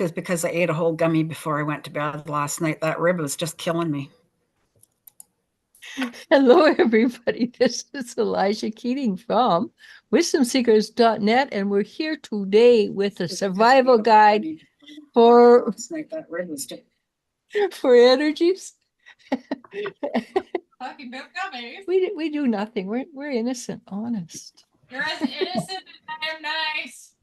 is because I ate a whole gummy before I went to bed last night. That rib was just killing me. Hello, everybody. This is Eliz-Sha Keating from wisdomseekers.net, and we're here today with a survival guide for for energies. Talking about gummies. We do nothing. We're innocent, honest. You're as innocent as I am nice.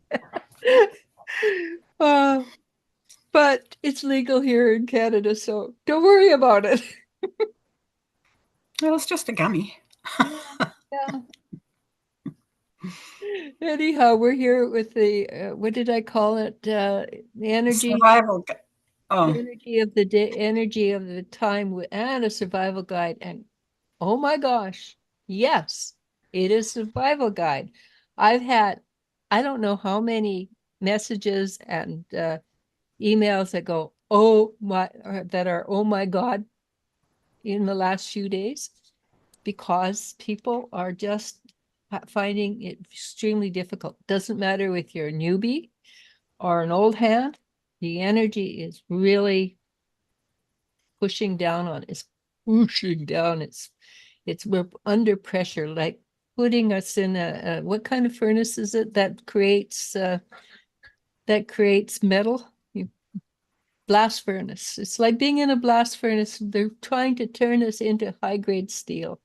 But it's legal here in Canada, so don't worry about it. Well, it's just a gummy. Yeah. Anyhow, we're here with the what did I call it? The energy, Survival. Oh, energy of the day, energy of the time, and a survival guide. And oh my gosh, yes, it is a survival guide. I've had, I don't know how many messages and emails that go, oh my, that are oh my God, in the last few days, because people are just finding it extremely difficult. Doesn't matter if you're a newbie or an old hand, the energy is really pushing down on, it's pushing down. We're under pressure, like putting us in a what kind of furnace is it that creates metal? Blast furnace. It's like being in a blast furnace. They're trying to turn us into high-grade steel.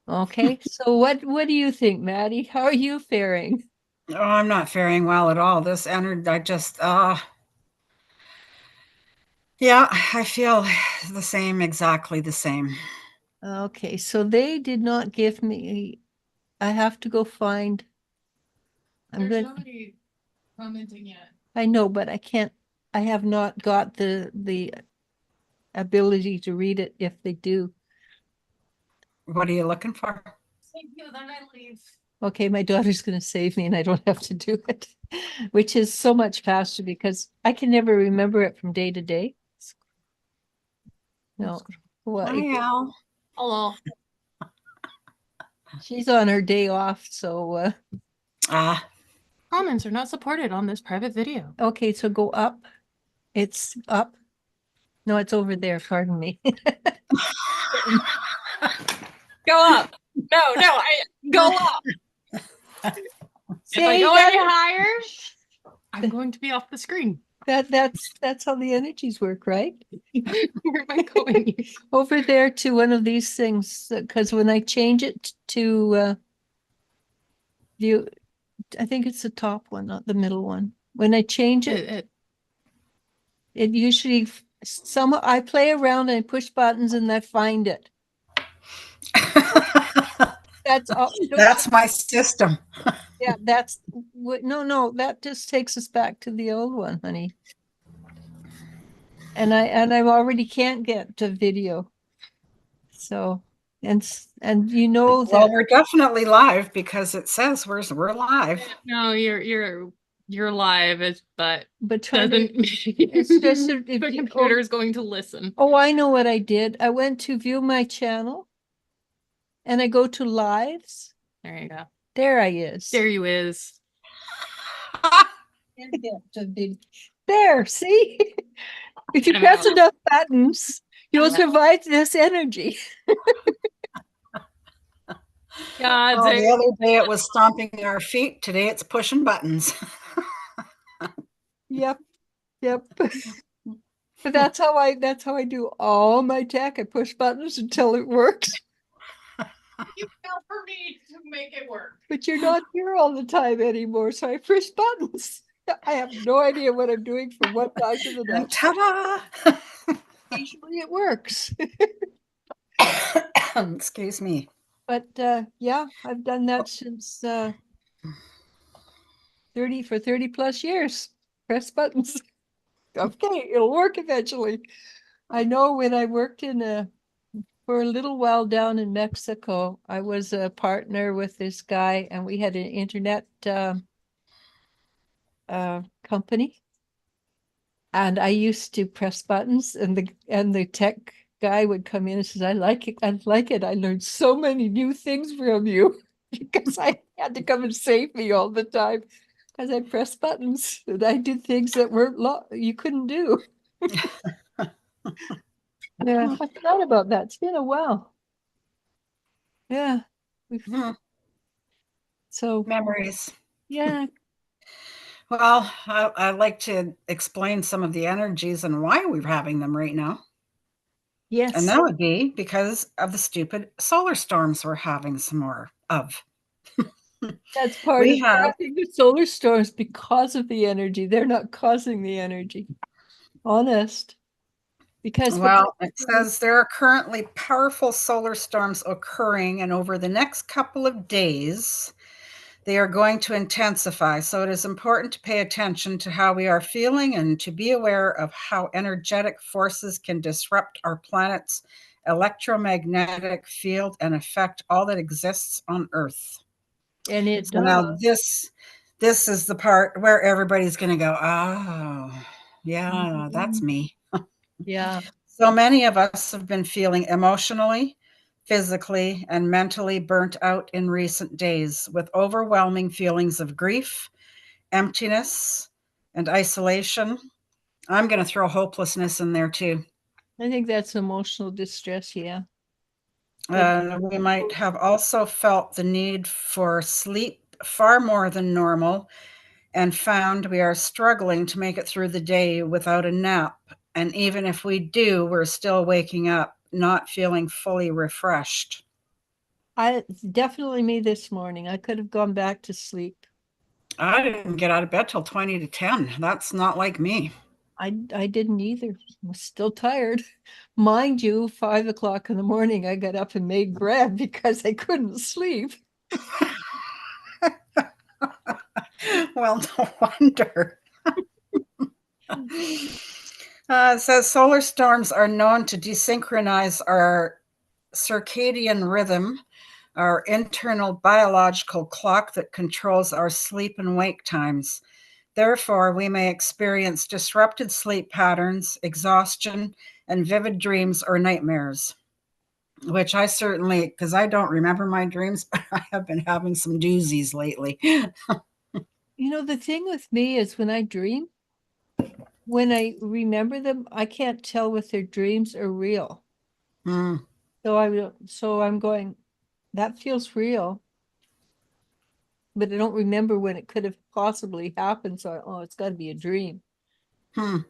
Okay, so what do you think, Maddie? How are you faring? oh, I'm not faring well at all. This energy, I just, yeah, I feel the same, exactly the same. Okay, so they did not give me, I have to go find, There's nobody commenting yet. I know, but I can't, I have not got the ability to read it if they do. What are you looking for? Thank you, then I leave. Okay, my daughter's going to save me and I don't have to do it, which is so much faster because I can never remember it from day to day. No, what? Hi, Al. Hello. She's on her day off, so Comments are not supported on this private video. okay, so go up. It's up. No, it's over there. Pardon me. Go up. No, go up. If I go any higher, I'm going to be off the screen. That's how the energies work, right? Where am I going? Over there to one of these things, because when I change it to view, I think it's the top one, not the middle one. When I change it usually I play around and I push buttons and I find it. That's all. That's my system. Yeah, that's no, that just takes us back to the old one, honey. And I already can't get to video. So and you know that. Well, we're definitely live because it says we're live. No, you're live, but doesn't it's just the computer is going to listen. Oh, I know what I did. I went to view my channel and I go to lives. There you go. There I is. There you is. There, see? If you press enough buttons, you'll survive this energy. God, oh, the other day it was stomping our feet. Today it's pushing buttons. Yep. But that's how I do all my tech. I push buttons until it works. You fell for me to make it work. But you're not here all the time anymore, so I push buttons. I have no idea what I'm doing from one side to the next. Ta-da! Usually it works. Excuse me. But yeah, I've done that since 30 plus years. Press buttons. Okay, it'll work eventually. I know when I worked for a little while down in Mexico, I was a partner with this guy and we had an internet company. And I used to press buttons and the tech guy would come in and says, I like it. I learned so many new things from you because I had to come and save me all the time. Because I pressed buttons and I did things that weren't you couldn't do. Yeah, I forgot about that. It's been a while. Yeah. So Memories. yeah. Well, I'd like to explain some of the energies and why we're having them right now. Yes. And that would be because of the stupid solar storms we're having some more of. That's part of the solar storms because of the energy. They're not causing the energy. Honest. Because well, it says there are currently powerful solar storms occurring, and over the next couple of days, they are going to intensify. So it is important to pay attention to how we are feeling and to be aware of how energetic forces can disrupt our planet's electromagnetic field and affect all that exists on Earth. And it so now this is the part where everybody's going to go, oh, yeah, that's me. Yeah. So many of us have been feeling emotionally, physically, and mentally burnt out in recent days with overwhelming feelings of grief, emptiness, and isolation. I'm going to throw hopelessness in there too. I think that's emotional distress, yeah. We might have also felt the need for sleep far more than normal and found we are struggling to make it through the day without a nap. And even if we do, we're still waking up, not feeling fully refreshed. Definitely me this morning. I could have gone back to sleep. I didn't get out of bed till 20 to 10. That's not like me. I didn't either. I was still tired. Mind you, 5 o'clock in the morning, I got up and made bread because I couldn't sleep. Well, no wonder. It says solar storms are known to desynchronize our circadian rhythm, our internal biological clock that controls our sleep and wake times. Therefore, we may experience disrupted sleep patterns, exhaustion, and vivid dreams or nightmares, which I certainly, because I don't remember my dreams, but I have been having some doozies lately. You know, the thing with me is when I dream, when I remember them, I can't tell if they're dreams or real. So I'm going, that feels real. But I don't remember when it could have possibly happened. So, it's got to be a dream. But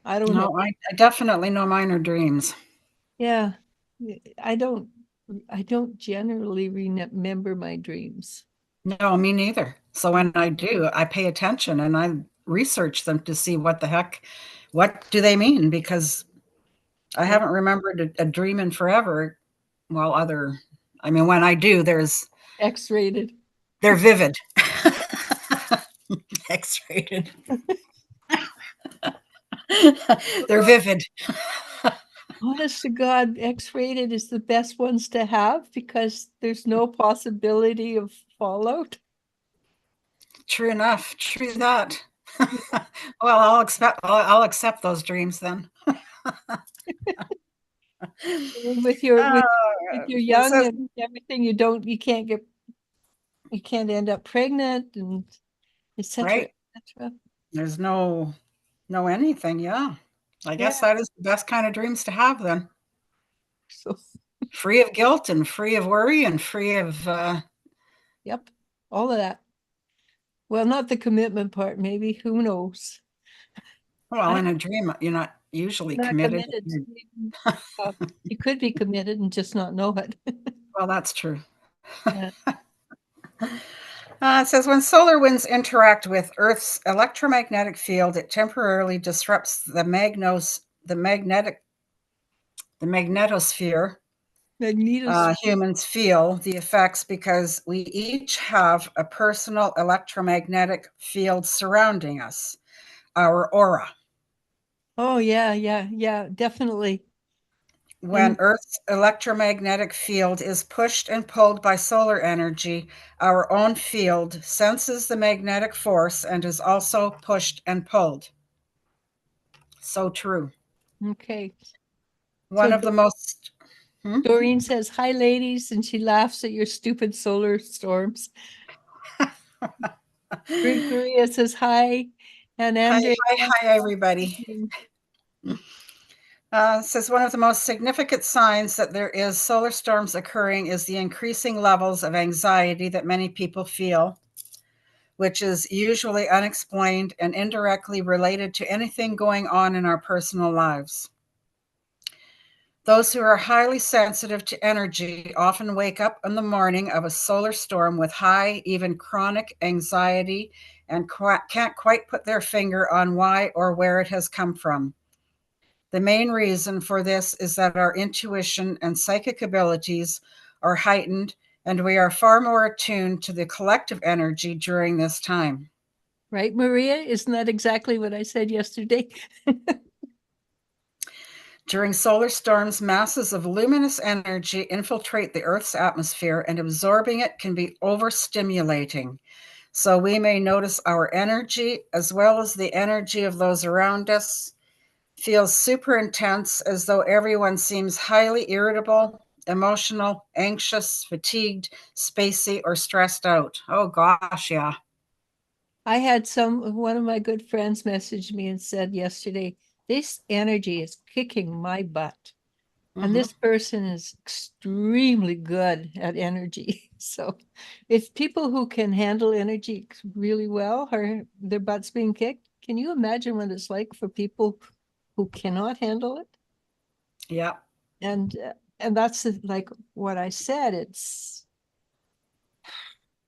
I don't know. I definitely know mine are dreams. Yeah, I don't generally remember my dreams. No, me neither. So when I do, I pay attention and I research them to see what do they mean? Because I haven't remembered a dream in forever. Well, when I do, there's X-rated. They're vivid. X-rated. They're vivid. Honest to God, X-rated is the best ones to have because there's no possibility of fallout. True enough. True that. Well, I'll accept those dreams then. With your young and everything, you can't end up pregnant and etc. Right. There's no anything. Yeah. I guess that is the best kind of dreams to have then. So free of guilt and free of worry and free of yep, all of that. Well, not the commitment part, maybe. Who knows? Well, in a dream, you're not usually committed. You could be committed and just not know it. Well, that's true. Yeah. It says when solar winds interact with Earth's electromagnetic field, it temporarily disrupts the magnetosphere. Humans feel the effects because we each have a personal electromagnetic field surrounding us, our aura. Oh, yeah, definitely. When Earth's electromagnetic field is pushed and pulled by solar energy, our own field senses the magnetic force and is also pushed and pulled. So true. Okay. One of the most... Doreen says, hi, ladies, and she laughs at your stupid solar storms. Maria says hi. And Hi, Andrea. hi, everybody. Says one of the most significant signs that there is solar storms occurring is the increasing levels of anxiety that many people feel, which is usually unexplained and indirectly related to anything going on in our personal lives. Those who are highly sensitive to energy often wake up in the morning of a solar storm with high, even chronic anxiety and can't quite put their finger on why or where it has come from. The main reason for this is that our intuition and psychic abilities are heightened, and we are far more attuned to the collective energy during this time. Right, Maria? Isn't that exactly what I said yesterday? During solar storms, masses of luminous energy infiltrate the Earth's atmosphere, and absorbing it can be overstimulating. So we may notice our energy, as well as the energy of those around us, feels super intense, as though everyone seems highly irritable, emotional, anxious, fatigued, spacey, or stressed out. Oh gosh, yeah. I had one of my good friends message me and said yesterday, this energy is kicking my butt. And this person is extremely good at energy. So if people who can handle energy really well are their butts being kicked, can you imagine what it's like for people who cannot handle it? Yeah. And that's like what I said.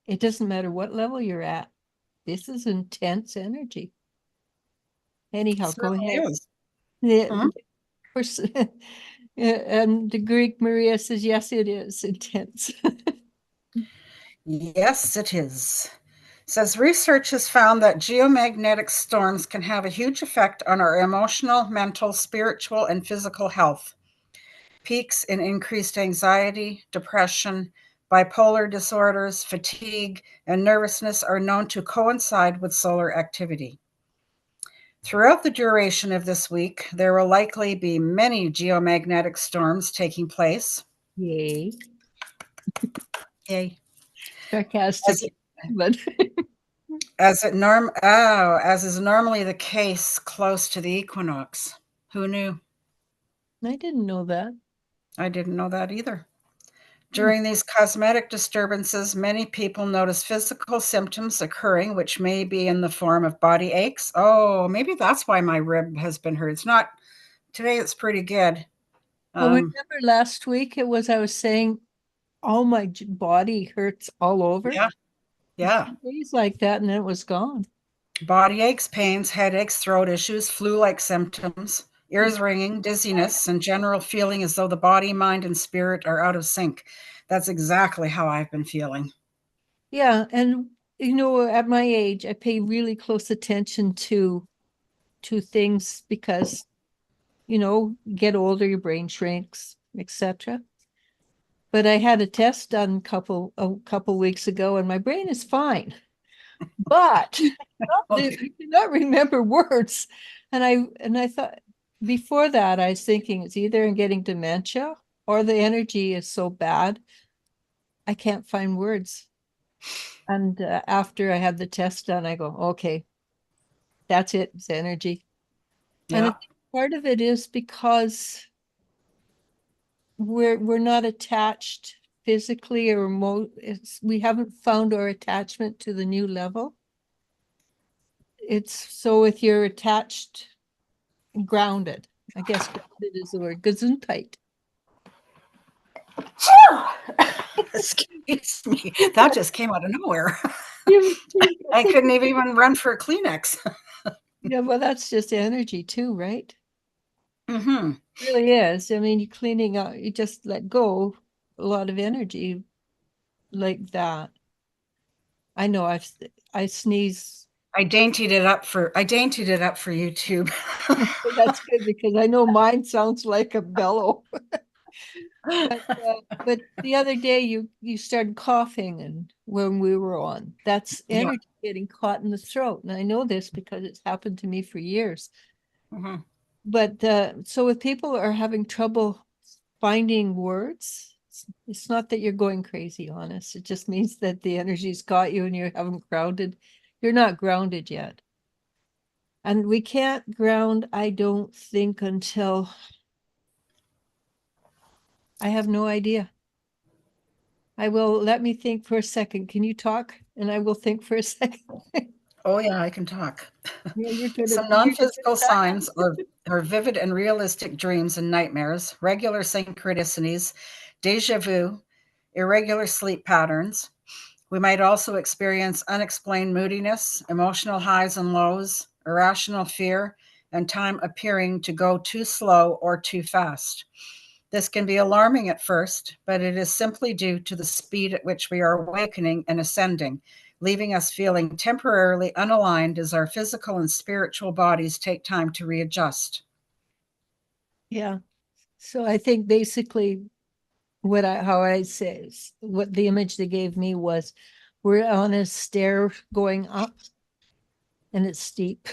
It doesn't matter what level you're at. This is intense energy. Anyhow, go ahead. Hmm? And the Greek Maria says, yes, it is intense. Yes, it is. Says research has found that geomagnetic storms can have a huge effect on our emotional, mental, spiritual, and physical health. Peaks in increased anxiety, depression, bipolar disorders, fatigue, and nervousness are known to coincide with solar activity. Throughout the duration of this week, there will likely be many geomagnetic storms taking place. Yay. Yay. Sarcastic, but As is normally the case close to the equinox. Who knew? I didn't know that. I didn't know that either. During these cosmetic disturbances, many people notice physical symptoms occurring, which may be in the form of body aches. Oh, maybe that's why my rib has been hurt. It's not today, it's pretty good. Well, remember last week I was saying, all my body hurts all over. Yeah. Yeah. Days like that, and then it was gone. Body aches, pains, headaches, throat issues, flu-like symptoms, ears ringing, dizziness, and general feeling as though the body, mind, and spirit are out of sync. That's exactly how I've been feeling. Yeah, and at my age, I pay really close attention to things because, get older, your brain shrinks, etc. But I had a test done a couple weeks ago, and my brain is fine. But I cannot remember words. And I thought before that, I was thinking it's either in getting dementia or the energy is so bad, I can't find words. And after I had the test done, I go, okay, that's it. It's energy. Yeah. And I think part of it is because we're not attached physically or we haven't found our attachment to the new level. It's so if you're attached, grounded, I guess grounded is the word, gesundheit. Excuse me, that just came out of nowhere. I couldn't even run for a Kleenex. Yeah, well, that's just energy too, right? Mm-hmm. It really is. I mean, you're cleaning out, you just let go a lot of energy like that. I know I sneeze. I daintied it up for YouTube. That's good because I know mine sounds like a bellow. But the other day you started coughing, and when we were on, that's energy getting caught in the throat. And I know this because it's happened to me for years. Mm-hmm. But so if people are having trouble finding words, it's not that you're going crazy, honest. It just means that the energy's got you and you haven't grounded You're not grounded yet. And we can't ground, I don't think, until I have no idea. Let me think for a second. Can you talk? And I will think for a second. Oh, yeah, I can talk. Yeah, you're good Some at non-physical signs are vivid and realistic dreams and nightmares, regular synchronicities, deja vu, irregular sleep patterns. We might also experience unexplained moodiness, emotional highs and lows, irrational fear, and time appearing to go too slow or too fast. This can be alarming at first, but it is simply due to the speed at which we are awakening and ascending, leaving us feeling temporarily unaligned as our physical and spiritual bodies take time to readjust. Yeah. So I think basically what the image they gave me was, we're on a stair going up and it's steep,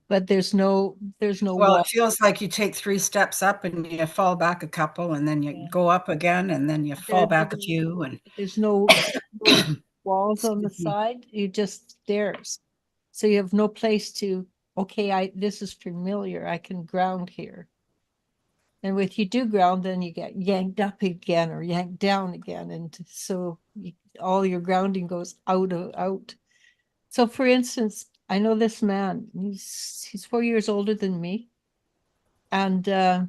but there's no Well, wall. it feels like you take 3 steps up and you fall back a couple, and then you go up again, and then you fall back a few, and There's no walls on the side. You just stairs. So you have no place to, okay, this is familiar. I can ground here. And if you do ground, then you get yanked up again or yanked down again. And so all your grounding goes out. So for instance, I know this man, he's 4 years older than me. And I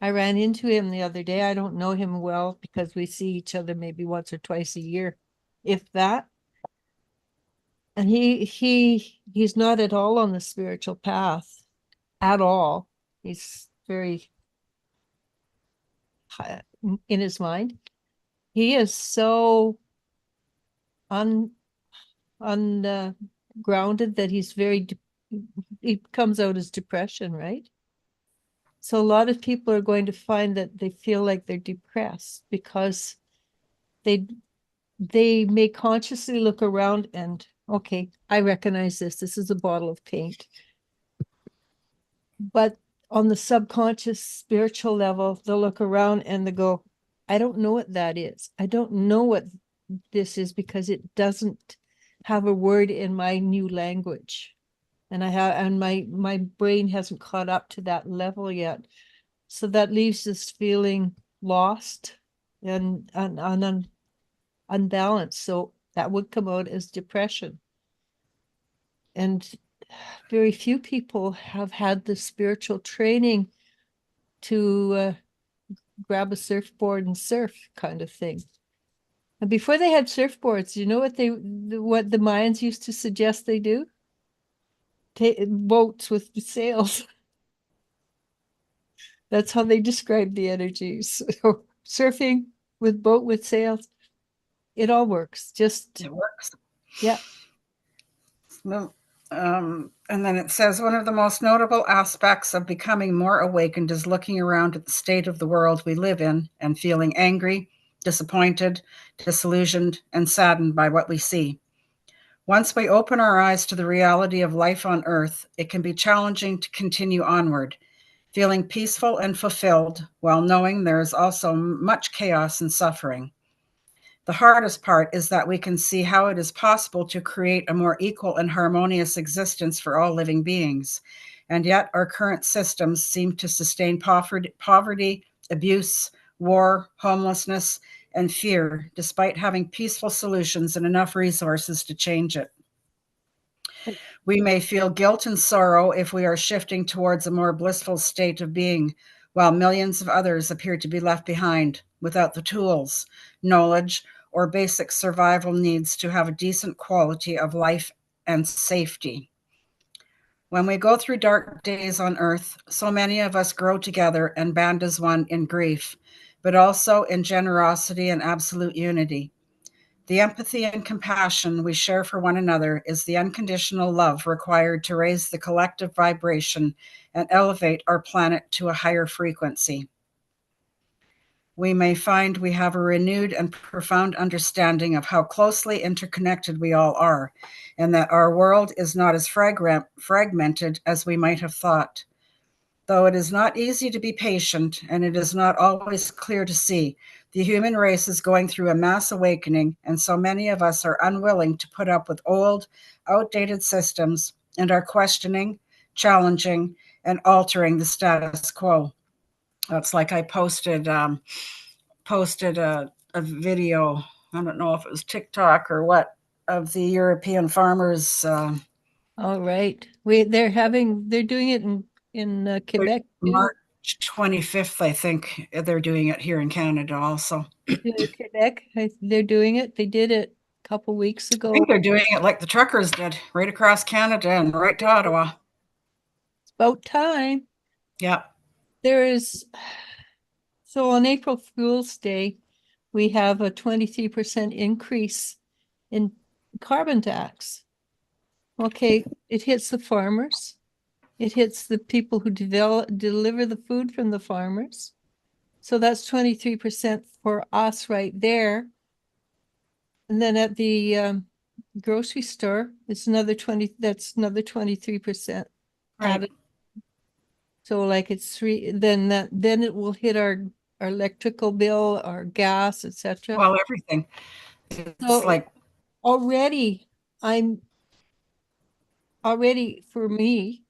ran into him the other day. I don't know him well because we see each other maybe once or twice a year, if that. And he's not at all on the spiritual path at all. He's very high in his mind. He is so grounded that he comes out as depression, right? So a lot of people are going to find that they feel like they're depressed because they may consciously look around and, okay, I recognize this. This is a bottle of paint. But on the subconscious spiritual level, they'll look around and they go, I don't know what that is. I don't know what this is because it doesn't have a word in my new language. And my brain hasn't caught up to that level yet. So that leaves us feeling lost and unbalanced. So that would come out as depression. And very few people have had the spiritual training to grab a surfboard and surf kind of thing. And before they had surfboards, you know what the Mayans used to suggest they do? Boats with sails. That's how they describe the energies. So surfing with boat with sails, it all works. It works. Yeah. No, and then it says, one of the most notable aspects of becoming more awakened is looking around at the state of the world we live in and feeling angry, disappointed, disillusioned, and saddened by what we see. Once we open our eyes to the reality of life on Earth, it can be challenging to continue onward, feeling peaceful and fulfilled while knowing there is also much chaos and suffering. The hardest part is that we can see how it is possible to create a more equal and harmonious existence for all living beings, and yet our current systems seem to sustain poverty, abuse, war, homelessness, and fear, despite having peaceful solutions and enough resources to change it. We may feel guilt and sorrow if we are shifting towards a more blissful state of being, while millions of others appear to be left behind without the tools, knowledge, or basic survival needs to have a decent quality of life and safety. When we go through dark days on Earth, so many of us grow together and band as one in grief, but also in generosity and absolute unity. The empathy and compassion we share for one another is the unconditional love required to raise the collective vibration and elevate our planet to a higher frequency. We may find we have a renewed and profound understanding of how closely interconnected we all are, and that our world is not as fragmented as we might have thought. Though it is not easy to be patient, and it is not always clear to see, The human race is going through a mass awakening, and so many of us are unwilling to put up with old, outdated systems and are questioning, challenging, and altering the status quo. It's like I posted a video. I don't know if it was TikTok or what, of the European farmers. All right. They're doing it in Quebec too. March 25th, I think they're doing it here in Canada also. Quebec, they're doing it. They did it a couple weeks I ago. think they're doing it like the truckers did, right across Canada and right to Ottawa. It's about time. Yeah. So on April Fool's Day, we have a 23% increase in carbon tax. Okay, it hits the farmers. It hits the people who deliver the food from the farmers. So that's 23% for us right there. And then at the grocery store, it's another 23% added. So like it's then it will hit our electrical bill, our gas, etc. Well, everything. It's So like already for me,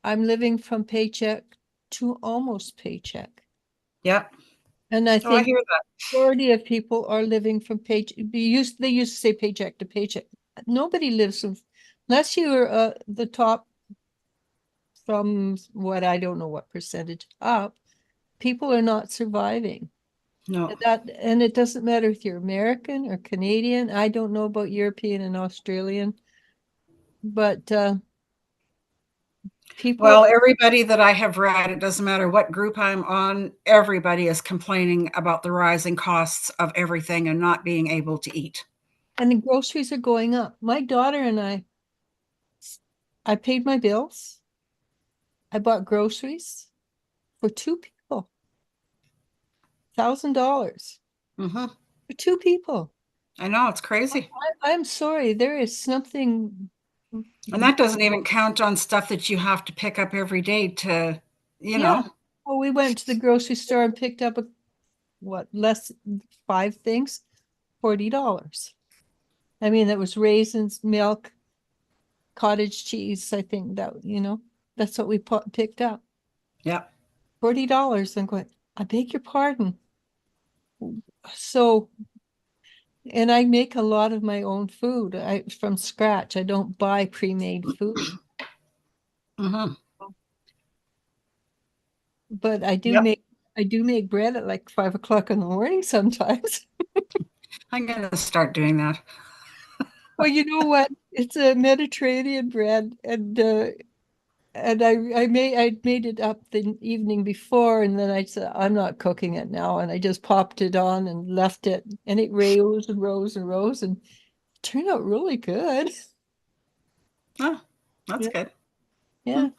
I'm living from paycheck to almost paycheck. yeah. And I I think hear that. majority of people are living from paycheck. They used to say paycheck to paycheck. Nobody lives from, unless you are the top from what I don't know what percentage up, people are not surviving. No. And it doesn't matter if you're American or Canadian. I don't know about European and Australian, but people. Well, everybody that I have read, it doesn't matter what group I'm on, everybody is complaining about the rising costs of everything and not being able to eat. And the groceries are going up. My daughter and I paid my bills. I bought groceries for two people. $1,000 Mm-hmm. for two people. I know, it's crazy. I'm sorry, there is something. And that doesn't even count on stuff that you have to pick up every day to, you know. Oh, we went to the grocery store and picked up less 5 things, $40. I mean, that was raisins, milk, cottage cheese. I think that's what we picked up. Yeah. $40. I'm going, I beg your pardon. So, and I make a lot of my own food from scratch. I don't buy pre-made food. Mm-hmm. But I do make bread at like 5 o'clock in the morning sometimes. I'm gonna start doing that. Well, you know what? It's a Mediterranean bread, and I made it up the evening before, and then I said I'm not cooking it now, and I just popped it on and left it, and it rose and rose and rose, and it turned out really good. Oh, that's good. Yeah.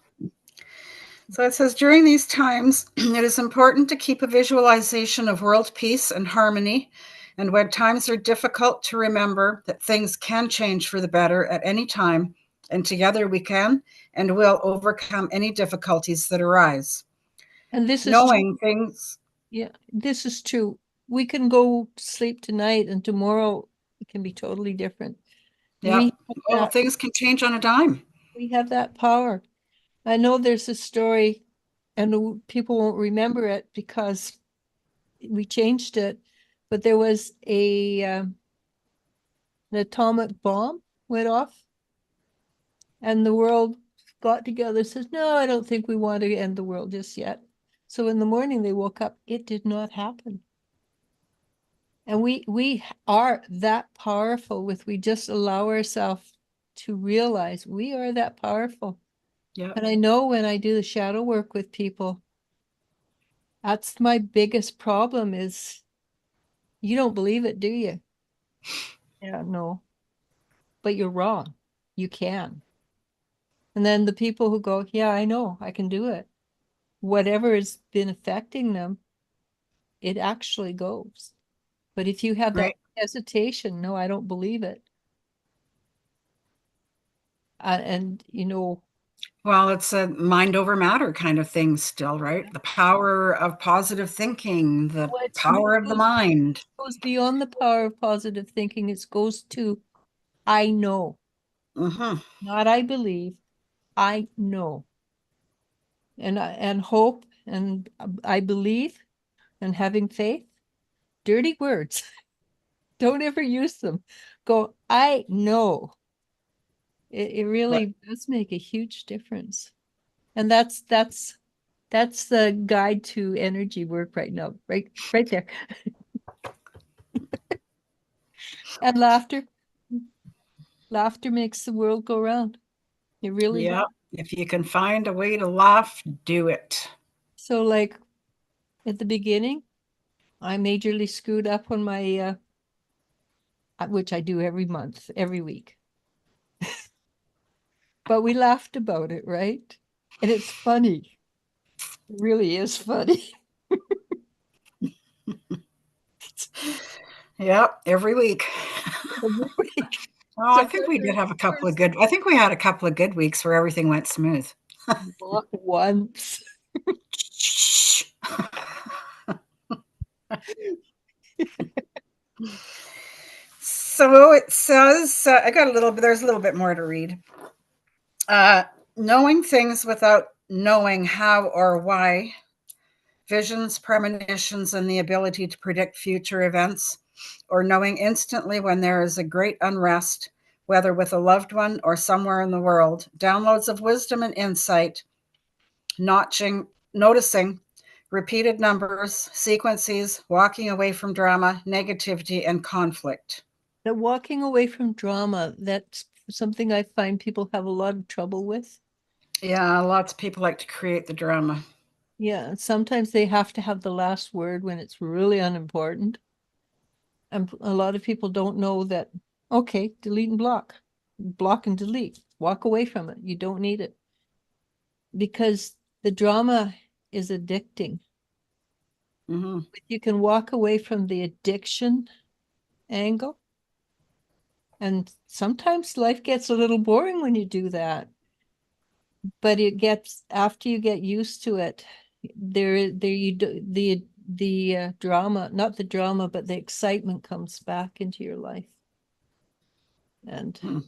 So it says, during these times, it is important to keep a visualization of world peace and harmony. And when times are difficult, to remember that things can change for the better at any time. And together we can and will overcome any difficulties that arise. And this is knowing things. Yeah, this is true. We can go to sleep tonight and tomorrow it can be totally different. Yeah. Well, things can change on a dime. We have that power. I know there's a story and people won't remember it because we changed it, but there was an atomic bomb went off and the world got together and says, no, I don't think we want to end the world just yet. So in the morning they woke up, it did not happen. And we are that powerful we just allow ourselves to realize we are that powerful. Yeah. And I know when I do the shadow work with people, that's my biggest problem is you don't believe it, do you? Yeah, no. But you're wrong. You can. And then the people who go, yeah, I know, I can do it. Whatever has been affecting them, it actually goes. But if you have that hesitation, no, I don't believe it. And Well, it's a mind over matter kind of thing still, right? The power of positive thinking, the power of the mind. Goes beyond the power of positive thinking. It goes to I know, not I believe, I know. And hope and I believe and having faith, dirty words. Don't ever use them. Go, I know. It really does make a huge difference. And that's the guide to energy work right now, right there. And laughter. Laughter makes the world go round. It really Yeah. does. If you can find a way to laugh, do it. So like at the beginning, I majorly screwed up on my which I do every month, every week. But we laughed about it, right? And it's funny. It really is funny. Yeah, every week. Every week. Oh, I think we did have a couple of good. I think we had a couple of good weeks where everything went smooth. Not once. So it says, I got a little bit, there's a little bit more to read. Knowing things without knowing how or why, visions, premonitions, and the ability to predict future events, or knowing instantly when there is a great unrest, whether with a loved one or somewhere in the world, downloads of wisdom and insight, noticing repeated numbers, sequences, walking away from drama, negativity, and conflict. The walking away from drama, that's something I find people have a lot of trouble with. Yeah, lots of people like to create the drama. Yeah, sometimes they have to have the last word when it's really unimportant. And a lot of people don't know that, okay, delete and block. Block and delete. Walk away from it. You don't need it. Because the drama is addicting. You can walk away from the addiction angle. And sometimes life gets a little boring when you do that. But it gets, after you get used to it, the drama, not the drama, but the excitement comes back into your life. And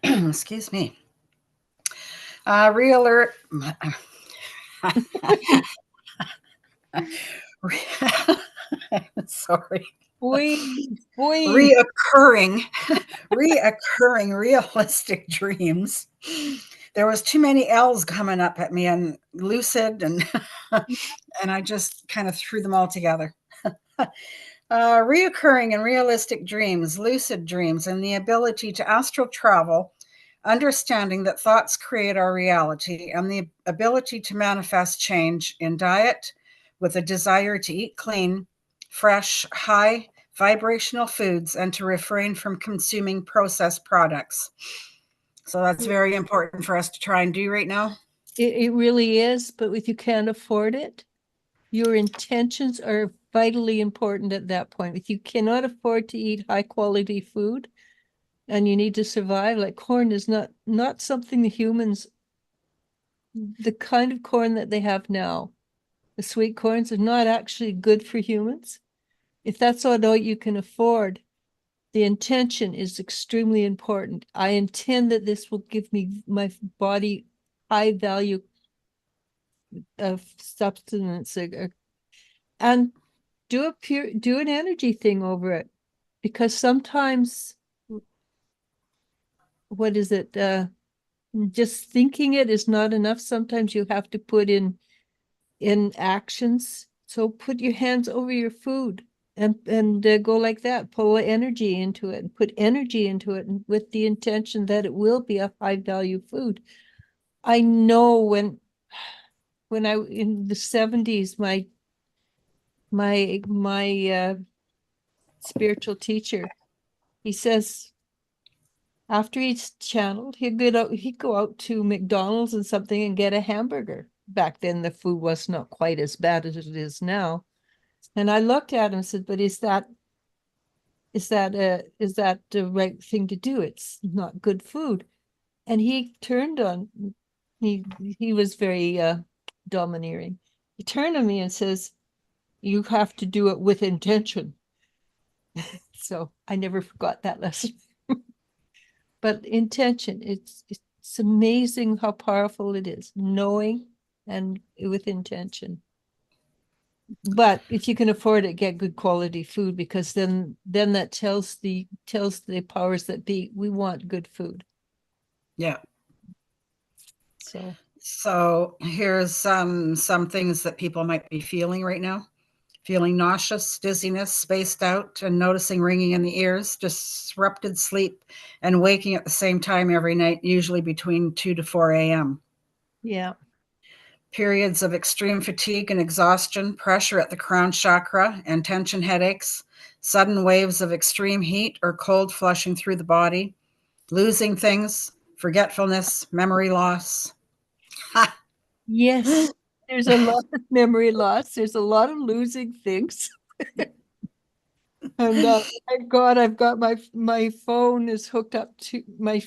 excuse me. Realert. Sorry. Reoccurring realistic dreams. There was too many L's coming up at me, and lucid, and and I just kind of threw them all together. Reoccurring and realistic dreams, lucid dreams, and the ability to astral travel, understanding that thoughts create our reality, and the ability to manifest change in diet with a desire to eat clean, fresh, high vibrational foods, and to refrain from consuming processed products. So that's very important for us to try and do right now. it really is, but if you can't afford it, your intentions are vitally important at that point. If you cannot afford to eat high quality food and you need to survive, like corn is not something the humans, the kind of corn that they have now, the sweet corns are not actually good for humans. If that's all you can afford, the intention is extremely important. I intend that this will give me my body high value of substance, and do an energy thing over it, because sometimes, what is it? Just thinking it is not enough. Sometimes you have to put in actions. So put your hands over your food and go like that. Pull energy into it and put energy into it, and with the intention that it will be a high value food. I know when I in the 70s, my spiritual teacher, he says after each channel, he'd go out to McDonald's and something and get a hamburger. Back then, the food was not quite as bad as it is now. And I looked at him and said, "But is that the right thing to do? It's not good food." And he turned on he was very domineering. He turned on me and says, "You have to do it with intention." So I never forgot that lesson. But intention, it's amazing how powerful it is, knowing and with intention. But if you can afford it, get good quality food, because then that tells the powers that be, we want good food. Yeah. So here's some things that people might be feeling right now. Feeling nauseous, dizziness, spaced out, and noticing ringing in the ears, disrupted sleep, and waking at the same time every night, usually between 2 to 4 a.m. yeah. Periods of extreme fatigue and exhaustion, pressure at the crown chakra, and tension headaches, sudden waves of extreme heat or cold flushing through the body, losing things, forgetfulness, memory loss. Yes, there's a lot of memory loss. There's a lot of losing things. And thank God I've got my phone is hooked up to my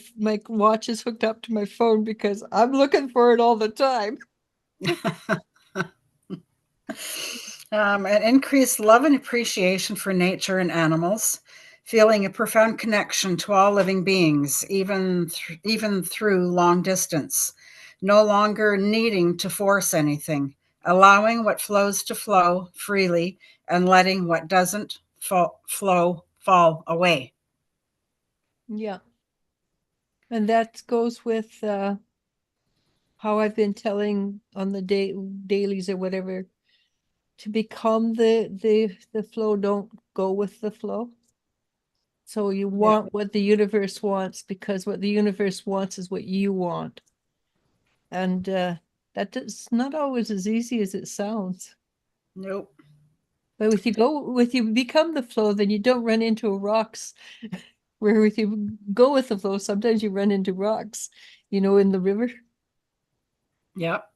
watch is hooked up to my phone, because I'm looking for it all the time. An increased love and appreciation for nature and animals, feeling a profound connection to all living beings, even through long distance, no longer needing to force anything, allowing what flows to flow freely and letting what doesn't flow fall away. Yeah. And that goes with how I've been telling on the dailies or whatever, to become the flow, don't go with the flow. So you want what the universe wants, because what the universe wants is what you want. And that's not always as easy as it sounds. Nope. But with you become the flow, then you don't run into rocks. Where with you go with the flow, sometimes you run into rocks, in the river. Yep.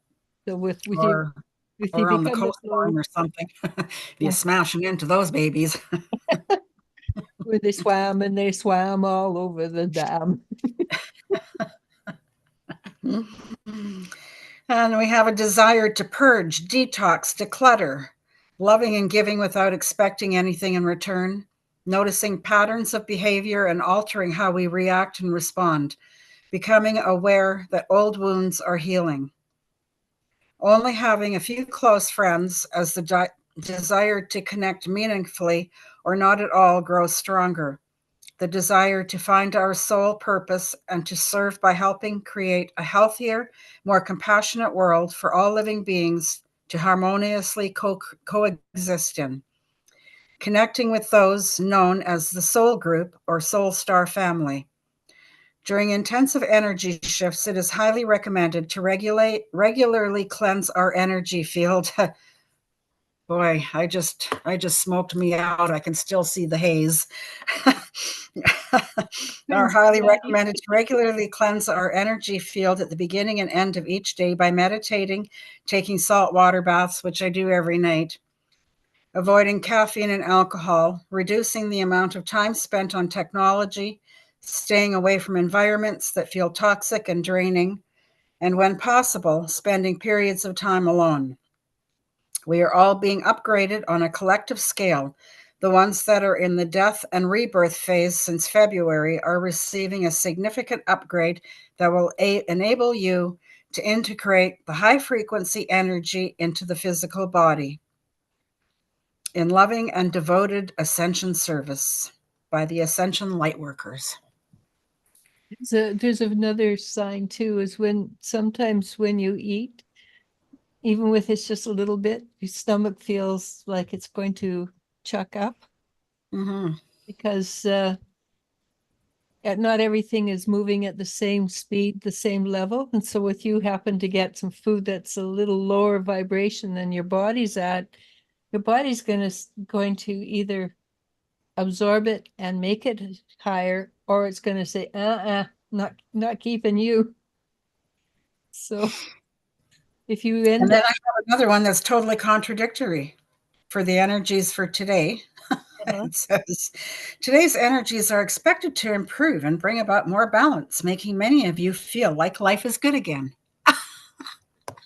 So with you or on the become the flow, coastline or something. You're smashing into those babies. where they swam all over the dam. And we have a desire to purge, detox, declutter, loving and giving without expecting anything in return, noticing patterns of behavior and altering how we react and respond, becoming aware that old wounds are healing. Only having a few close friends as the desire to connect meaningfully or not at all grows stronger. The desire to find our soul purpose and to serve by helping create a healthier, more compassionate world for all living beings to harmoniously coexist in. Connecting with those known as the soul group or soul star family. During intensive energy shifts, it is highly recommended to regularly cleanse our energy field. Boy, I just smoked me out. I can still see the haze. Are highly recommended to regularly cleanse our energy field at the beginning and end of each day by meditating, taking salt water baths, which I do every night, avoiding caffeine and alcohol, reducing the amount of time spent on technology, staying away from environments that feel toxic and draining, and when possible, spending periods of time alone. We are all being upgraded on a collective scale. The ones that are in the death and rebirth phase since February are receiving a significant upgrade that will enable you to integrate the high frequency energy into the physical body in loving and devoted ascension service by the Ascension Lightworkers. So there's another sign too, is sometimes when you eat, even with it's just a little bit, your stomach feels like it's going to chuck up. Mm-hmm. Because not everything is moving at the same speed, the same level. And so if you happen to get some food that's a little lower vibration than your body's at, your body's going to either absorb it and make it higher, or it's going to say, not keeping you. So if you And then I have another one that's totally contradictory for the energies for today. It says, today's energies are expected to improve and bring about more balance, making many of you feel like life is good again.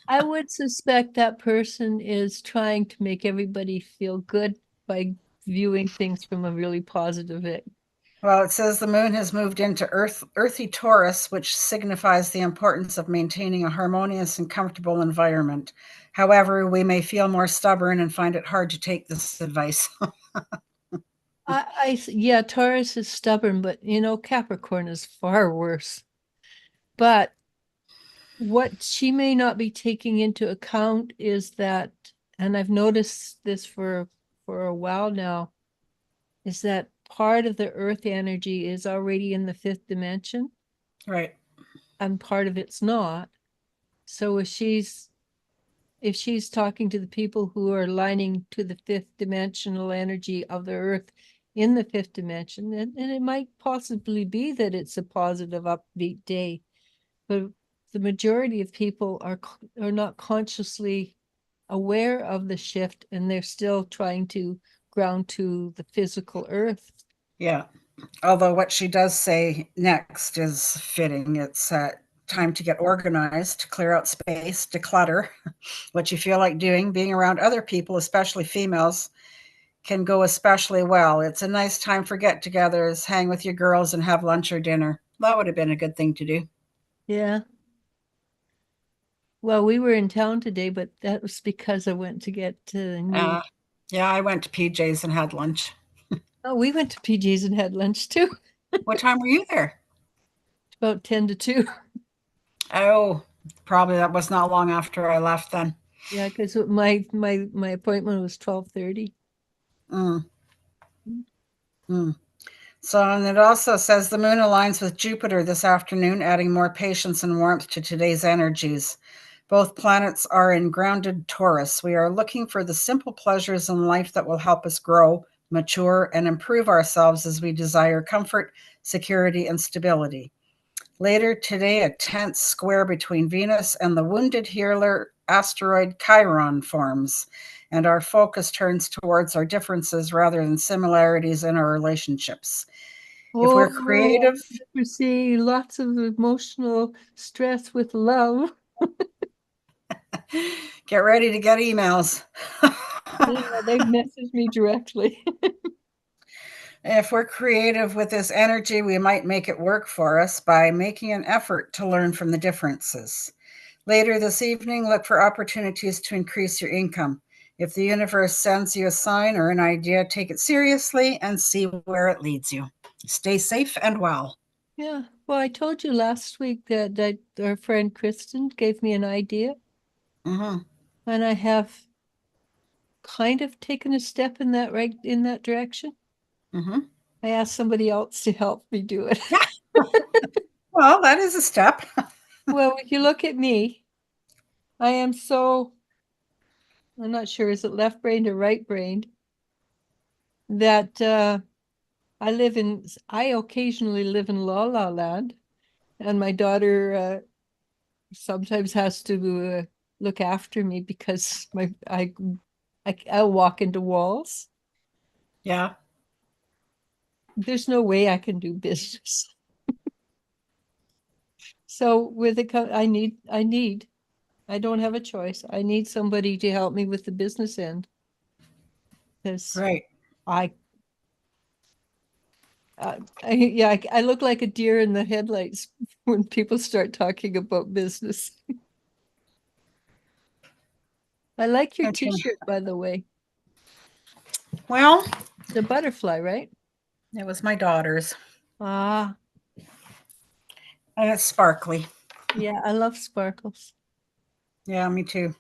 I would suspect that person is trying to make everybody feel good by viewing things from a really positive Well, it says the moon has moved into earthy Taurus, which signifies the importance of maintaining a harmonious and comfortable environment. However, we may feel more stubborn and find it hard to take this advice. Yeah, Taurus is stubborn, but Capricorn is far worse. But what she may not be taking into account is that, and I've noticed this for a while now, is that part of the earth energy is already in the fifth dimension. Right. And part of it's not. So if she's talking to the people who are aligning to the fifth dimensional energy of the earth in the fifth dimension, and it might possibly be that it's a positive, upbeat day, but the majority of people are not consciously aware of the shift, and they're still trying to ground to the physical earth. Yeah. Although what she does say next is fitting. It's time to get organized, to clear out space, declutter. What you feel like doing, being around other people, especially females, can go especially well. It's a nice time for get-togethers, hang with your girls and have lunch or dinner. That would have been a good thing to do. Yeah. Well, we were in town today, but that was because I went to get new. Yeah, I went to PJ's and had lunch. Oh, we went to PJ's and had lunch too. What time were you there? About 10 to 2. Oh, probably that was not long after I left then. Yeah, because my appointment was 12:30. So, and it also says the moon aligns with Jupiter this afternoon, adding more patience and warmth to today's energies. Both planets are in grounded Taurus. We are looking for the simple pleasures in life that will help us grow, mature, and improve ourselves as we desire comfort, security, and stability. Later today, a tense square between Venus and the wounded healer asteroid Chiron forms, and our focus turns towards our differences rather than similarities in our relationships. If we're creative, we see lots of emotional stress with love. get ready to get emails. Yeah, they've messaged me directly. If we're creative with this energy, we might make it work for us by making an effort to learn from the differences. Later this evening, look for opportunities to increase your income. If the universe sends you a sign or an idea, take it seriously and see where it leads you. Stay safe and well. Yeah. Well, I told you last week that our friend Kristen gave me an idea. Mm-hmm. And I have kind of taken a step in that direction. Mm-hmm. I asked somebody else to help me do it. Well, that is a step. Well, if you look at me, I am I'm not sure, is it left-brained or right-brained, that I occasionally live in La La Land, and my daughter sometimes has to look after me because I'll walk into walls. Yeah. There's no way I can do business. So I don't have a choice. I need somebody to help me with the business end. Because Right. I look like a deer in the headlights when people start talking about business. I like your t-shirt, by the way. Well, It's a butterfly, right? it was my daughter's. Ah. And it's sparkly. Yeah, I love sparkles. Yeah, me too.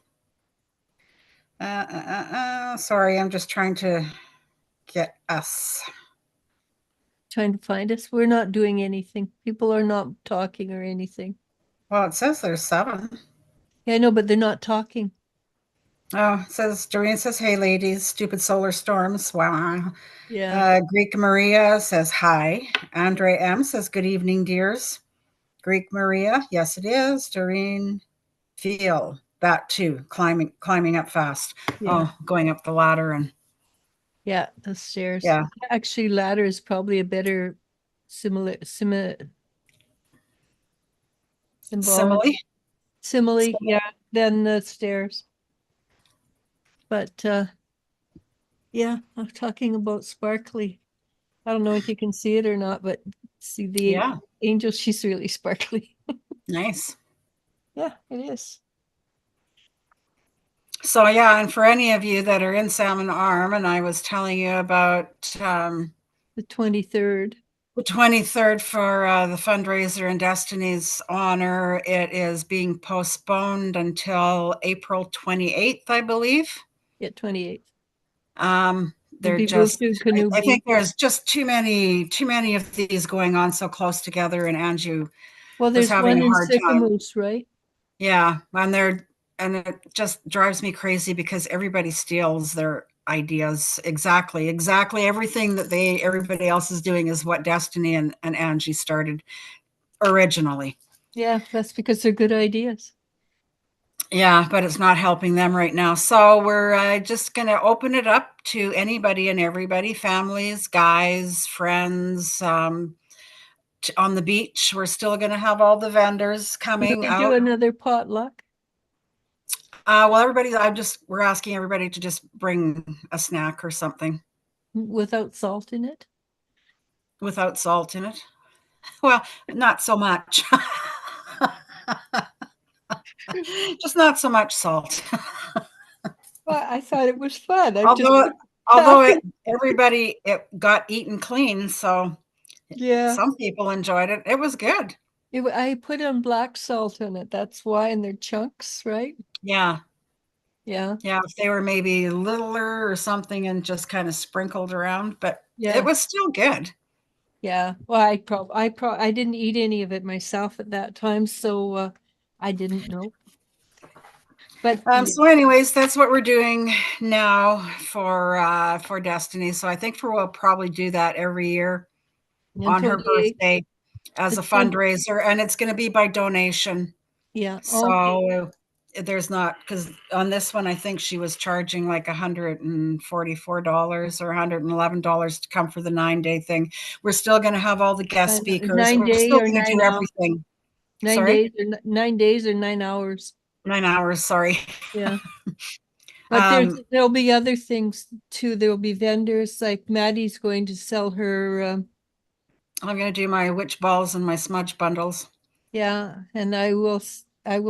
Sorry, I'm just trying to get us. Trying to find us. We're not doing anything. People are not talking or anything. Well, it says there's 7. Yeah, I know, but they're not talking. Oh, it says, Doreen says, hey, ladies, stupid solar storms. Wow. Yeah. Greek Maria says, hi. Andre M says, good evening, dears. Greek Maria, yes, it is. Doreen, feel that too, climbing up fast. Yeah. Oh, going up the ladder and Yeah, the stairs. Yeah. Actually, ladder is probably a better symbolic. Simile. Simile, yeah, than the stairs. But yeah, I'm talking about sparkly. I don't know if you can see it or not, but see the Yeah. angel, she's really sparkly. Nice. Yeah, it is. So yeah, and for any of you that are in Salmon Arm, and I was telling you about The 23rd. the 23rd for the fundraiser in Destiny's honor. It is being postponed until April 28th, I believe. Yeah, 28th. They're Be just, moved to Canoe I think Beach. there's just too many of these going on so close together, and Anju Well, was there's having one a in hard time. Sycamoose, right? Yeah, and it just drives me crazy because everybody steals their ideas. Exactly everything that everybody else is doing is what Destiny and Angie started originally. Yeah, that's because they're good ideas. Yeah, but it's not helping them right now. So we're just going to open it up to anybody and everybody, families, guys, friends. On the beach, we're still going to have all the vendors coming We out. do another potluck. Well, we're asking everybody to just bring a snack or something Without salt in it. without salt in it. Well, not so much. Just not so much salt. Well, I thought it was fun. Although everybody it got eaten clean, so yeah, some people enjoyed it. It was good. I put on black salt in it. That's why, and they're chunks, right? Yeah. Yeah. Yeah, if they were maybe littler or something and just kind of sprinkled around, but Yeah. it was still good. Yeah. Well, I didn't eat any of it myself at that time, so I didn't know. But so anyways, that's what we're doing now for Destiny. So I think we'll probably do that every year on her birthday as a fundraiser, and it's going to be by donation. Yeah. So there's not, because on this one I think she was charging like $144 or $111 to come for the 9-day thing. We're still going to have all the guest speakers. We're still going to do everything. 9 days or 9 days or 9 hours. 9 hours, sorry. Yeah. But there'll be other things too. There'll be vendors, like Maddie's going to sell her. I'm going to do my witch balls and my smudge bundles. Yeah, and I will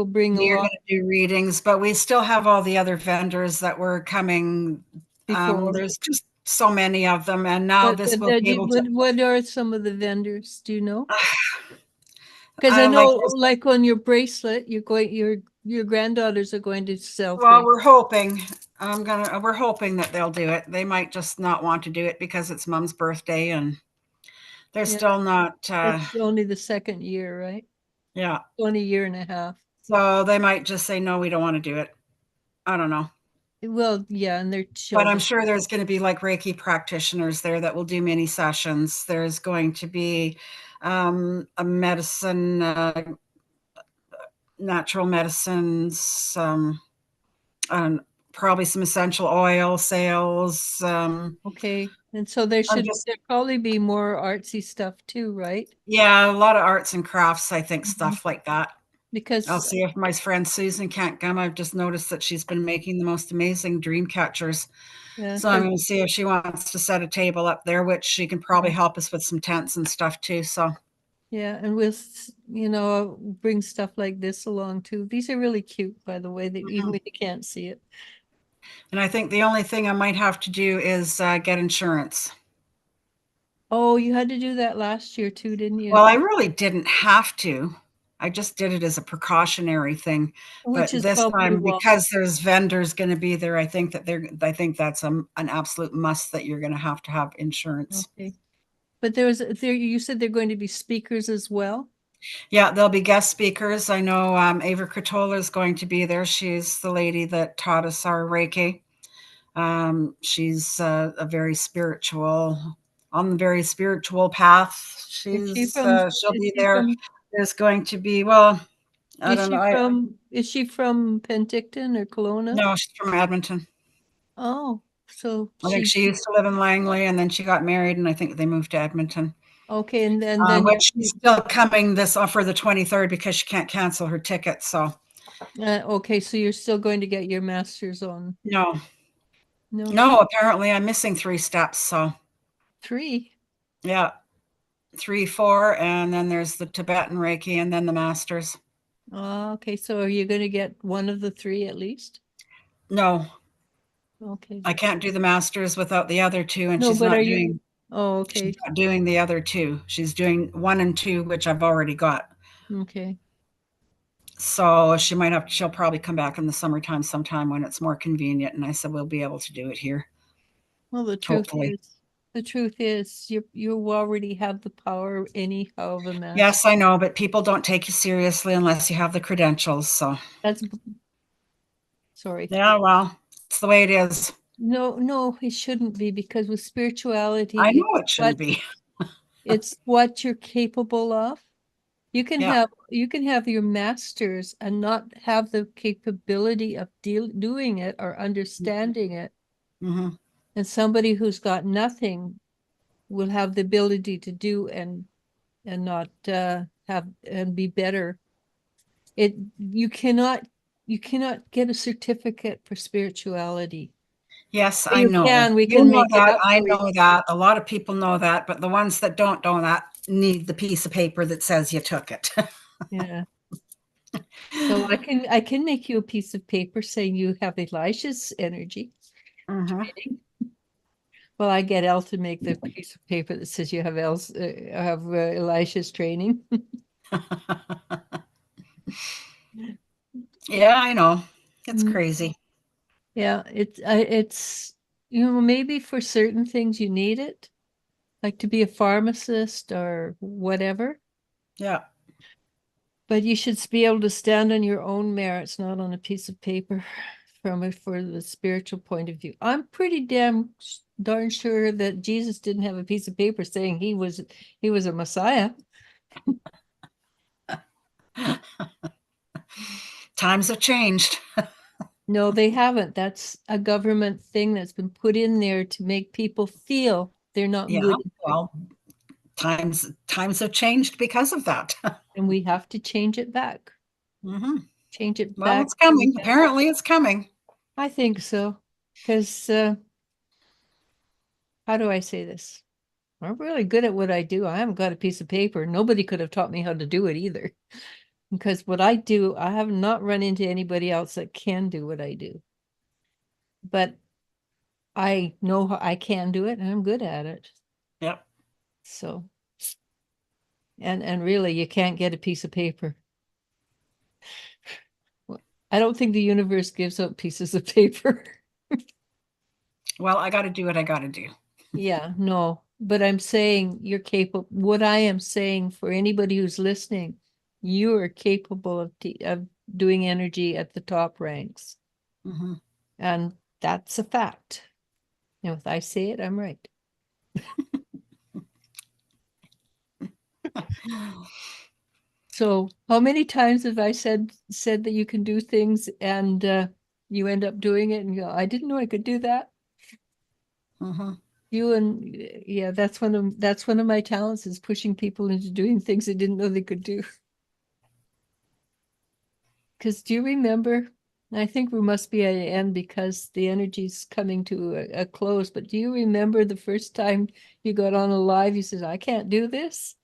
bring You're going to do readings, but we still have all the other vendors that were coming. There's just so many of them, and now what are some of the vendors? Do you know? Because I know, like on your bracelet, your granddaughters are going to sell. Well, we're hoping. We're hoping that they'll do it. They might just not want to do it because it's Mom's birthday, and they're still not. It's only the second year, right? Yeah, only a year and a half. So they might just say no, we don't want to do it. I don't know. Well, yeah, and they're children. But I'm sure there's going to be like Reiki practitioners there that will do mini sessions. There's going to be a medicine, natural medicines, and probably some essential oil sales. Okay, and so there'll probably be more artsy stuff too, right? Yeah, a lot of arts and crafts, I think, stuff like that. Because I'll see if my friend Susan can't come. I've just noticed that she's been making the most amazing dream catchers. Yeah, so I'm going to see if she wants to set a table up there, which she can probably help us with some tents and stuff too. So yeah, and we'll, bring stuff like this along too. These are really cute, by the way, that even if you can't see it. And I think the only thing I might have to do is get insurance. Oh, you had to do that last year too, didn't you? Well, I really didn't have to. I just did it as a precautionary thing. But this time, because there's vendors going to be there, I think that's an absolute must that you're going to have insurance. Okay. But you said they're going to be speakers as well? Yeah, there'll be guest speakers. I know Ava Cratola is going to be there. She's the lady that taught us our Reiki. She's on the very spiritual path. She'll be there. There's going to be, I don't know. Is she from Penticton or Kelowna? No, she's from Edmonton. Oh, So I think she used to live in Langley, and then she got married, and I think they moved to Edmonton. okay, and then Which she's still coming this for the 23rd because she can't cancel her ticket. So okay, so you're still going to get your master's on? no, No, apparently I'm missing 3 steps. So 3. yeah, 3, 4, and then there's the Tibetan Reiki, and then the masters. Okay, so are you going to get one of the 3 at least? No, Okay. I can't do the masters without the other 2, and No, she's but not are doing. you? Oh, okay. She's not doing the other 2. She's doing 1 and 2, which I've already got. Okay. So she'll probably come back in the summertime sometime when it's more convenient. And I said, we'll be able to do it here. Well, the Hopefully. truth is you already have the power anyhow of a master. Yes, I know, but people don't take you seriously unless you have the credentials. So That's sorry. yeah, well, it's the way it is. No, it shouldn't be, because with spirituality, I know it shouldn't be. it's what you're capable of. You can Yeah. have your masters and not have the capability of doing it or understanding it. Mm-hmm. And somebody who's got nothing will have the ability to do and not have and be better. You cannot get a certificate for spirituality. Yes, I You know. can, we You can know make it that. up I for you. know that. A lot of people know that, but the ones that don't know that need the piece of paper that says you took it. Yeah. So I can make you a piece of paper saying you have Eliz-Sha's energy. Mm-hmm. Well, I get Elle to make the piece of paper that says you have Eliz-Sha's training. Yeah, I know. It's Mm. crazy. Yeah, it's maybe for certain things you need it, like to be a pharmacist or whatever. Yeah. But you should be able to stand on your own merits, not on a piece of paper for the spiritual point of view. I'm pretty darn sure that Jesus didn't have a piece of paper saying he was a Messiah. Times have changed. No, they haven't. That's a government thing that's been put in there to make people feel they're not Yeah, good. well, times have changed because of that. And we have to change it back. Mm-hmm. Change it Well, back. it's coming. Apparently, it's coming. I think so. Because how do I say this? I'm really good at what I do. I haven't got a piece of paper. Nobody could have taught me how to do it either. Because what I do, I have not run into anybody else that can do what I do. But I know how I can do it and I'm good at it. Yep. So, and really, you can't get a piece of paper. I don't think the universe gives out pieces of paper. Well, I got to do what I got to do. Yeah, no, but I'm saying you're capable. What I am saying for anybody who's listening, you are capable of doing energy at the top ranks. Mm-hmm. And that's a fact. And if I say it, I'm right. So how many times have I said that you can do things and you end up doing it and you go, I didn't know I could do that. Mm-hmm. Yeah, that's one of my talents, is pushing people into doing things they didn't know they could do. Because do you remember? I think we must be at an end because the energy's coming to a close. But do you remember the first time you got on a live? You said, I can't do this.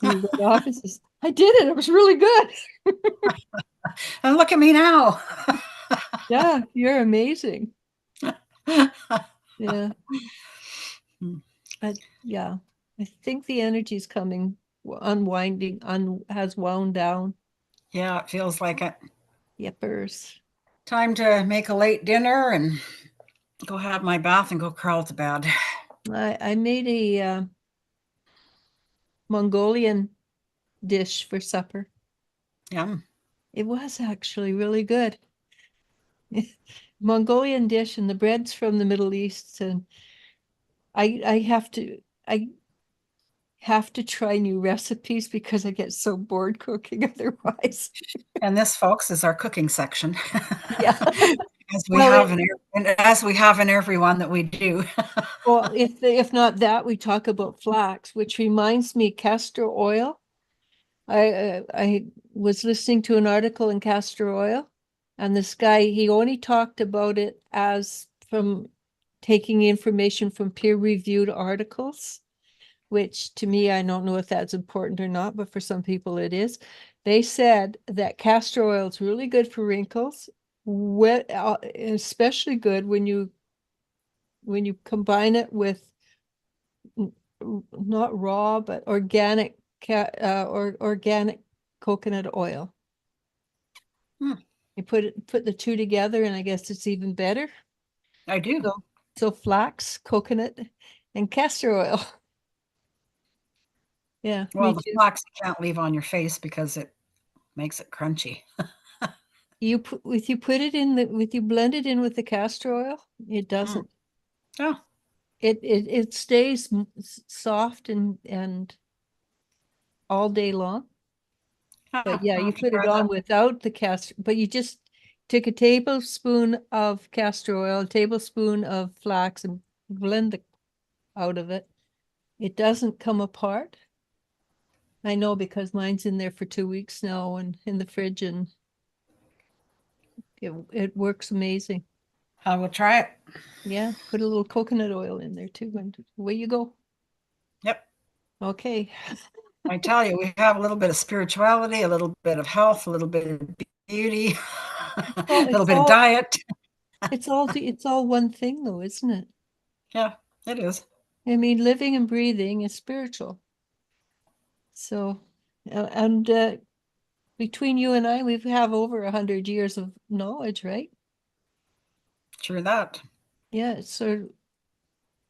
And you got off and says, I did it. It was really good. And look at me now. Yeah, you're amazing. Yeah. But yeah, I think the energy's coming, unwinding, has wound down. Yeah, it feels like it. Yippers. Time to make a late dinner and go have my bath and go crawl to bed. I made a Mongolian dish for supper. Yum. It was actually really good. Mongolian dish, and the bread's from the Middle East, and I have to try new recipes because I get so bored cooking otherwise. And this, folks, is our cooking section. Yeah. As we Well, have as we have in everyone that we do. Well, if not that, we talk about flax, which reminds me castor oil. I was listening to an article in castor oil, and this guy, he only talked about it as from taking information from peer-reviewed articles, which to me, I don't know if that's important or not, but for some people it is. They said that castor oil is really good for wrinkles, especially good when you combine it with not raw, but organic or organic coconut oil. Hmm. You put the two together, and I guess it's even better. I do. So flax, coconut, and castor oil. Yeah. Well, the flax you can't leave on your face because it makes it crunchy. You blend it in with the castor oil, it doesn't. Oh, It stays soft and all day long. But yeah, I'll you have to put it try on that. without the castor, but you just take a tablespoon of castor oil, a tablespoon of flax, and blend it out of it. It doesn't come apart. I know because mine's in there for 2 weeks now and in the fridge, and it works amazing. I will try it. Yeah, put a little coconut oil in there too, and away you go. Yep. Okay. I tell you, we have a little bit of spirituality, a little bit of health, a little bit of beauty, a little bit of diet. It's all one thing though, isn't it? Yeah, it is. I mean, living and breathing is spiritual. So, and between you and I, we have over 100 years of knowledge, right? True that. Yeah, it's sort of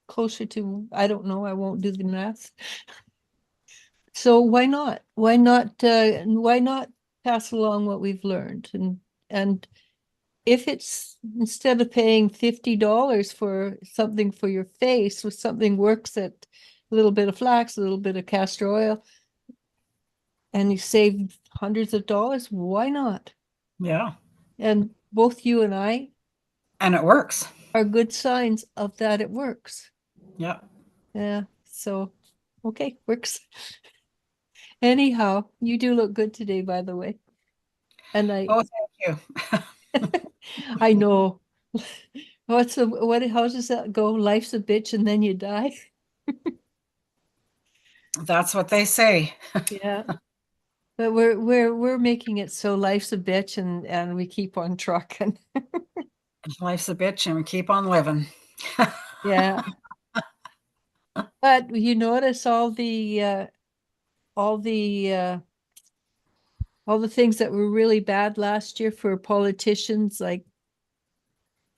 closer to, I don't know, I won't do the math. So why not? Why not pass along what we've learned? And if it's instead of paying $50 for something for your face, with something works at a little bit of flax, a little bit of castor oil, and you save hundreds of dollars, why not? Yeah. And both you and I And it works. are good signs of that it works. Yeah. Yeah. So, okay, works. Anyhow, you do look good today, by the way. And Oh, thank you. I know. How does that go? Life's a bitch and then you die. That's what they say. Yeah. But we're making it so life's a bitch and we keep on trucking. Life's a bitch and we keep on living. Yeah. But you notice all the things that were really bad last year for politicians, like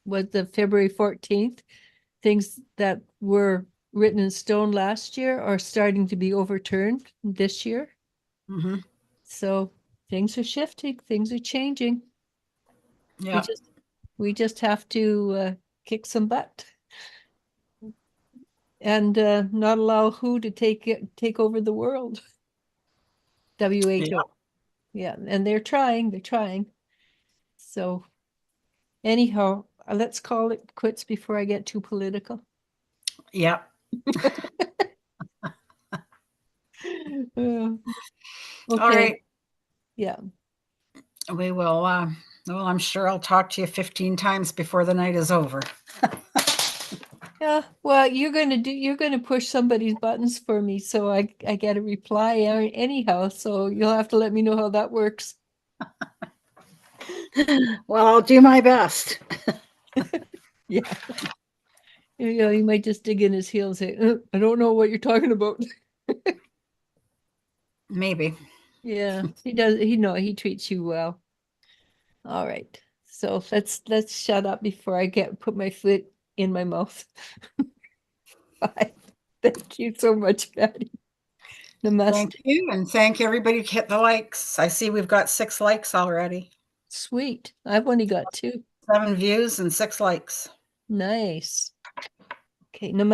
was the February 14th, things that were written in stone last year are starting to be overturned this year. Mm-hmm. So things are shifting, things are changing. Yeah. We just have to kick some butt and not allow who to take over the world. WHO. Yeah, and they're trying. So anyhow, let's call it quits before I get too political. Yeah. Okay. All right. Yeah. We will, well, I'm sure I'll talk to you 15 times before the night is over. Yeah. Well, you're gonna push somebody's buttons for me, so I get a reply anyhow. So you'll have to let me know how that works. Well, I'll do my best. Yeah. He might just dig in his heels and say, I don't know what you're talking about. Maybe. Yeah, he does. He treats you well. All right. So let's shut up before I put my foot in my mouth. Bye. Thank you so much, Maddie. Namaste. Thank you. And thank everybody who hit the likes. I see we've got 6 likes already. Sweet. I've only got 2. 7 views and 6 likes. Nice. Okay, namaste.